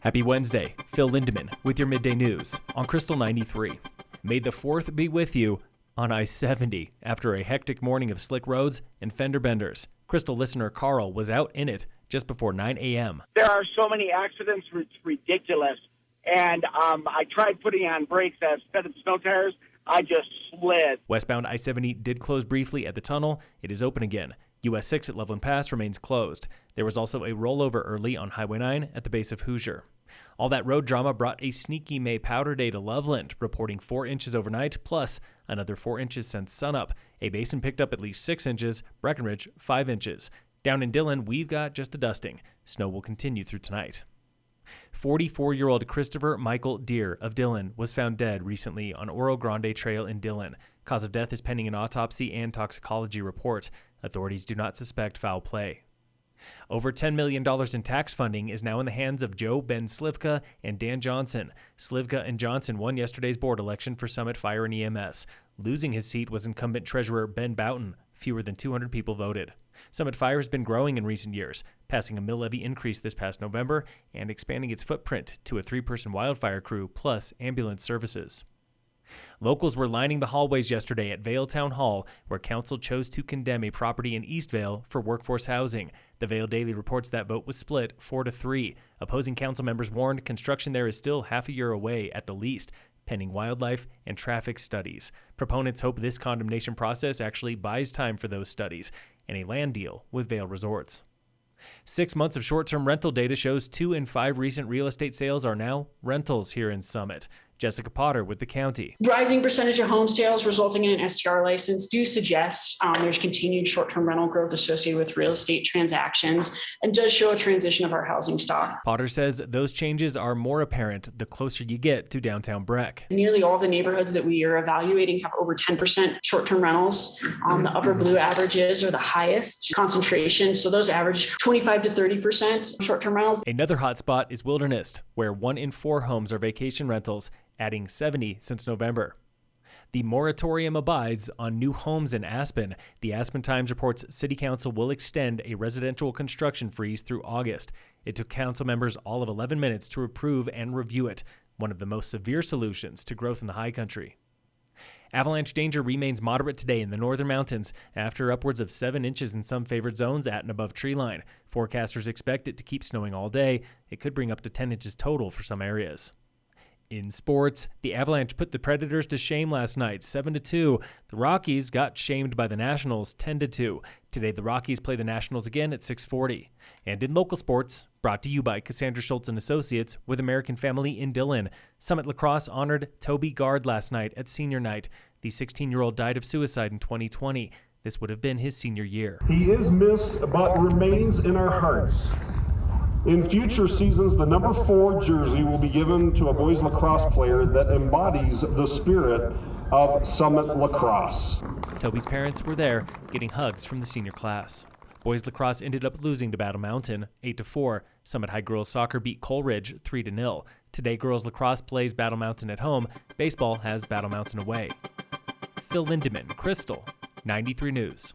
Happy Wednesday. Phil Lindemann with your midday news on Krystal 93. May the 4th be with you on I-70 after a hectic morning of slick roads and fender benders. Krystal listener Carl was out in it just before 9 a.m. There are so many accidents, it's ridiculous. And I tried putting on brakes instead of snow tires. I just slid. Westbound I-70 did close briefly at the tunnel. It is open again. US 6 at Loveland Pass remains closed. There was also a rollover early on Highway 9 at the base of Hoosier. All that road drama brought a sneaky May powder day to Loveland, reporting 4 inches overnight, plus another 4 inches since sunup. A-Basin picked up at least 6 inches, Breckenridge 5 inches. Down in Dillon, we've got just a dusting. Snow will continue through tonight. 44-year-old Christopher Michael Deere of Dillon was found dead recently on Oro Grande Trail in Dillon. Cause of death is pending an autopsy and toxicology report. Authorities do not suspect foul play. Over $10 million in tax funding is now in the hands of Joe Ben Slivka and Dan Johnson. Slivka and Johnson won yesterday's board election for Summit Fire and EMS. Losing his seat was incumbent treasurer Ben Boughton. Fewer than 200 people voted. Summit Fire has been growing in recent years, passing a mill levy increase this past November and expanding its footprint to a 3-person wildfire crew plus ambulance services. Locals were lining the hallways yesterday at Vail Town Hall, where council chose to condemn a property in East Vail for workforce housing. The Vail Daily reports that vote was split 4-3. Opposing council members warned construction there is still half a year away at the least, pending wildlife and traffic studies. Proponents hope this condemnation process actually buys time for those studies and a land deal with Vail Resorts. 6 months of short-term rental data shows 2 in 5 recent real estate sales are now rentals here in Summit. Jessica Potter with the county. Rising percentage of home sales resulting in an STR license do suggest there's continued short-term rental growth associated with real estate transactions and does show a transition of our housing stock. Potter says those changes are more apparent the closer you get to downtown Breck. Nearly all the neighborhoods that we are evaluating have over 10% short-term rentals. The upper blue averages are the highest concentration, so those average 25 to 30% short-term rentals. Another hot spot is Wilderness, where 1 in 4 homes are vacation rentals, adding 70 since November. The moratorium abides on new homes in Aspen. The Aspen Times reports City Council will extend a residential construction freeze through August. It took council members all of 11 minutes to approve and review it, one of the most severe solutions to growth in the high country. Avalanche danger remains moderate today in the northern mountains after upwards of 7 inches in some favored zones at and above tree line. Forecasters expect it to keep snowing all day. It could bring up to 10 inches total for some areas. In sports, the Avalanche put the Predators to shame last night, 7-2. The Rockies got shamed by the Nationals, 10-2. Today, the Rockies play the Nationals again at 6:40. And in local sports, brought to you by Cassandra Schultz & Associates with American Family in Dillon. Summit Lacrosse honored Toby Gard last night at senior night. The 16-year-old died of suicide in 2020. This would have been his senior year. He is missed, but remains in our hearts. In future seasons, the number 4 jersey will be given to a boys lacrosse player that embodies the spirit of Summit Lacrosse. Toby's parents were there, getting hugs from the senior class. Boys lacrosse ended up losing to Battle Mountain 8-4. Summit High girls soccer beat Coleridge 3-0. Today, girls lacrosse plays Battle Mountain at home. Baseball has Battle Mountain away. Phil Lindemann, Krystal 93 News.